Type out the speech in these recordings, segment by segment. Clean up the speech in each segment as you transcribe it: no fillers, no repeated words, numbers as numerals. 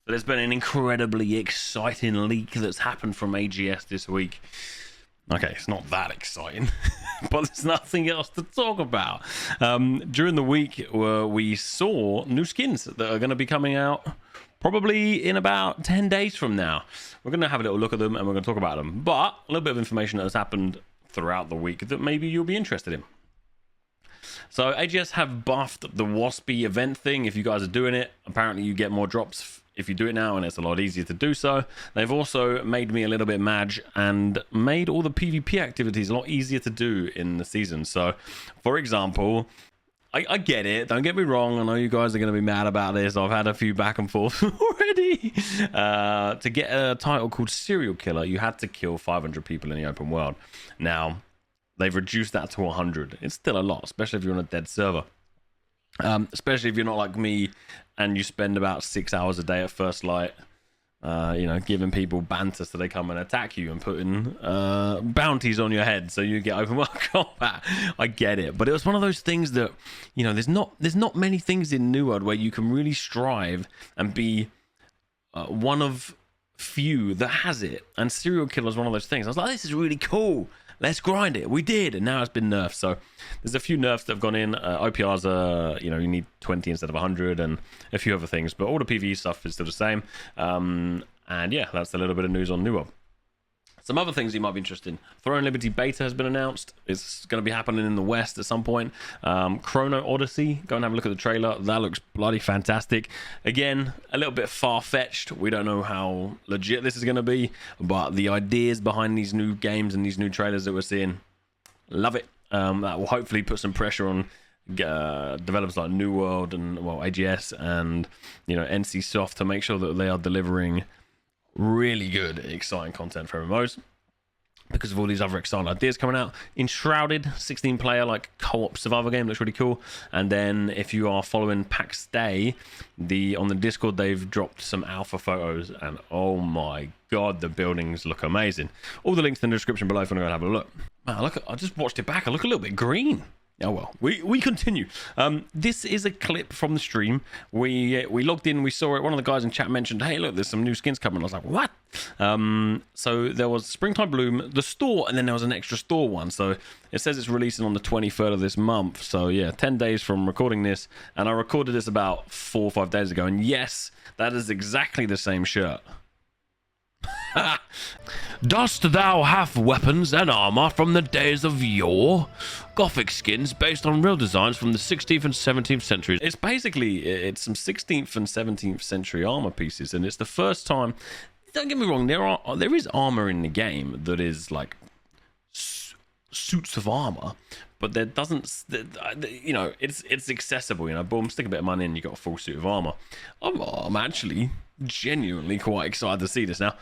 there's been an incredibly exciting leak that's happened from AGS this week. Okay, it's not that exciting, but there's nothing else to talk about. During the week, we saw new skins that are going to be coming out probably in about 10 days from now. We're going to have a little look at them and we're going to talk about them. But a little bit of information that has happened throughout the week that maybe you'll be interested in. So AGS have buffed the Waspy event thing. If you guys are doing it, apparently you get more drops if you do it now, and it's a lot easier to do so. They've also made me a little bit mad and made all the PvP activities a lot easier to do in the season. So, for example, I get it. Don't get me wrong. I know you guys are going to be mad about this. I've had a few back and forth already. To get a title called Serial Killer, you had to kill 500 people in the open world. Now, they've reduced that to 100. It's still a lot, especially if you're on a dead server. Especially if you're not like me and you spend about 6 hours a day at first light, giving people banter so they come and attack you and putting bounties on your head so you get open world combat. I get it, but it was one of those things that, there's not many things in New World where you can really strive and be one of few that has it. And Serial Killer is one of those things. I was like, this is really cool. Let's grind it. We did, and now it's been nerfed. So there's a few nerfs that have gone in. OPRs are, you need 20 instead of 100, and a few other things. But all the PvE stuff is still the same. And yeah, that's a little bit of news on New World. Some other things you might be interested in. Throne Liberty Beta has been announced. It's going to be happening in the West at some point. Chrono Oddesy, go and have a look at the trailer. That looks bloody fantastic. Again, a little bit far-fetched. We don't know how legit this is going to be, but the ideas behind these new games and these new trailers that we're seeing, love it. That will hopefully put some pressure on developers like New World and, AGS and, NCSoft to make sure that they are delivering really good, exciting content for MMOs because of all these other exciting ideas coming out. Enshrouded, 16-player like co-op survival game, looks really cool. And then if you are following Pax Dei, on the Discord, they've dropped some alpha photos, and oh my god, the buildings look amazing. All the links in the description below if you want to go and have a look. Man, I just watched it back. I look a little bit green. Oh well, we continue. This is a clip from the stream. We logged in, we saw it. One of the guys in chat mentioned, hey, look, there's some new skins coming. I was like, what? So there was Springtime Bloom, the store, and then there was an extra store one. So it says it's releasing on the 23rd of this month. So yeah, 10 days from recording this. And I recorded this about 4 or 5 days ago. And yes, that is exactly the same shirt. Dost thou have weapons and armor from the days of yore? Gothic skins based on real designs from the 16th and 17th centuries. It's some 16th and 17th century armor pieces, and it's the first time. Don't get me wrong, there is armor in the game that is like suits of armor, but there doesn't, it's accessible. Boom, stick a bit of money in, you got a full suit of armor. I'm actually genuinely quite excited to see this now.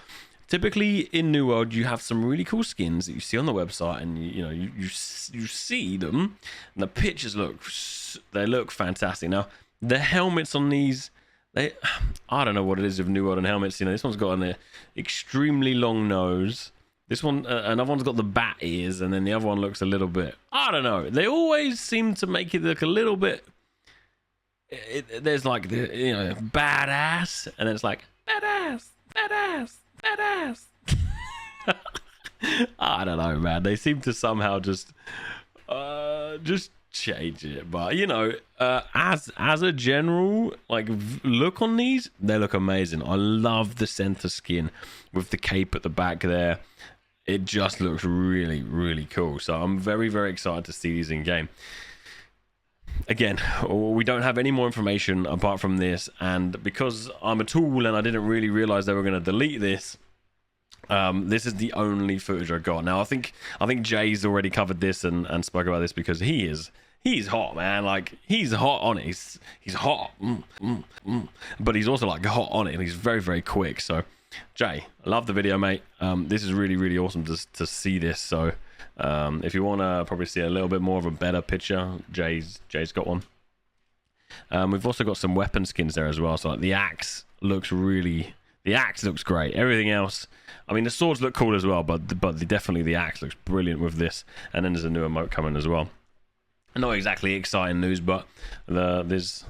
Typically in New World, you have some really cool skins that you see on the website, and you see them, and the pictures look fantastic. Now the helmets on these, I don't know what it is with New World and helmets. This one's got an extremely long nose. This one, another one's got the bat ears, and then the other one looks a little bit, I don't know. They always seem to make it look a little bit. There's like the badass, and then it's like badass. I don't know, man. They seem to somehow just change it, but as a general look on these, they look amazing. I love the center skin with the cape at the back there. It just looks really, really cool. So I'm very, very excited to see these in game. Again, we don't have any more information apart from this, and because I'm a tool and I didn't really realize they were going to delete this, this is the only footage I got. Now I think Jay's already covered this and spoke about this because he's hot, man. Like, he's hot on it. He's hot, but he's also like hot on it, and he's very, very quick. So Jay, I love the video, mate. This is really, really awesome to see this. So if you want to probably see a little bit more of a better picture, Jay's got one. We've also got some weapon skins there as well. So like the axe looks great. Everything else, I mean, the swords look cool as well, but definitely the axe looks brilliant with this. And then there's a new emote coming as well. Not exactly exciting news, but there's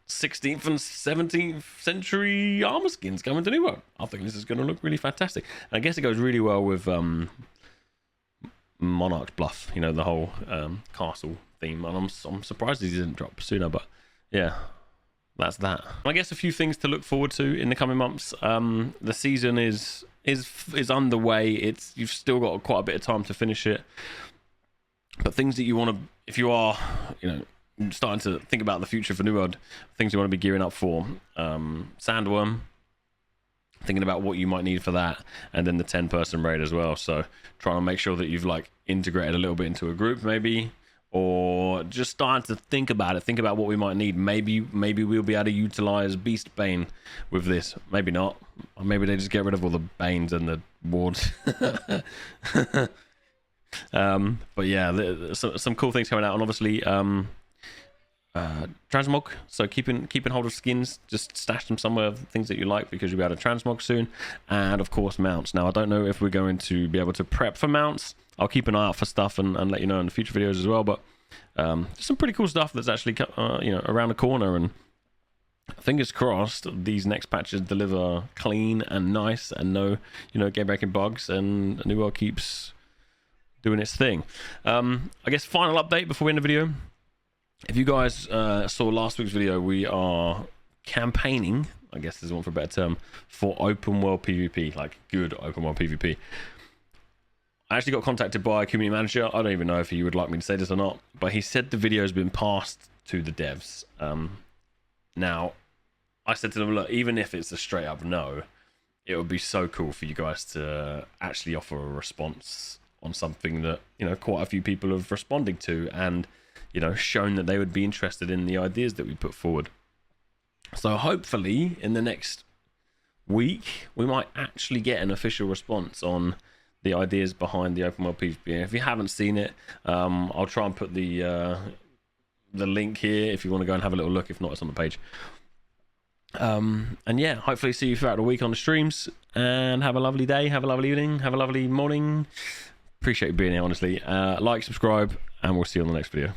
16th and 17th century armor skins coming to New World. I think this is going to look really fantastic. And I guess it goes really well with Monarch's Bluff, you know, the whole castle theme. And I'm surprised these didn't drop sooner, but yeah, that's that. I guess a few things to look forward to in the coming months. The season is underway. You've still got quite a bit of time to finish it, but things that you want to, if you are, you know, starting to think about the future for New World, things you want to be gearing up for, Sandworm, thinking about what you might need for that, and then the 10-person raid as well. So trying to make sure that you've like integrated a little bit into a group maybe, or just starting to think about what we might need. Maybe we'll be able to utilize Beast Bane with this, maybe not, or maybe they just get rid of all the Banes and the wards. But yeah, some cool things coming out, and obviously transmog, so keeping hold of skins, just stash them somewhere, things that you like, because you'll be able to transmog soon. And of course mounts. Now I don't know if we're going to be able to prep for mounts. I'll keep an eye out for stuff and let you know in the future videos as well, but some pretty cool stuff that's actually you know, around the corner, and fingers crossed these next patches deliver clean and nice and no, you know, game breaking bugs, and New World keeps doing its thing. I guess final update before we end the video. If you guys saw last week's video, we are campaigning, I guess there's one for a better term, for Open World PvP, like good Open World PvP. I actually got contacted by a community manager. I don't even know if he would like me to say this or not, but he said the video has been passed to the devs. Now, I said to them, look, even if it's a straight up no, it would be so cool for you guys to actually offer a response on something that, you know, quite a few people have responded to, and, you know, shown that they would be interested in the ideas that we put forward. So hopefully in the next week we might actually get an official response on the ideas behind the Open World PvP. If you haven't seen it, I'll try and put the link here if you want to go and have a little look. If not, it's on the page. And yeah, hopefully see you throughout the week on the streams, and have a lovely day, have a lovely evening, have a lovely morning. Appreciate you being here, honestly. Like, subscribe, and we'll see you on the next video.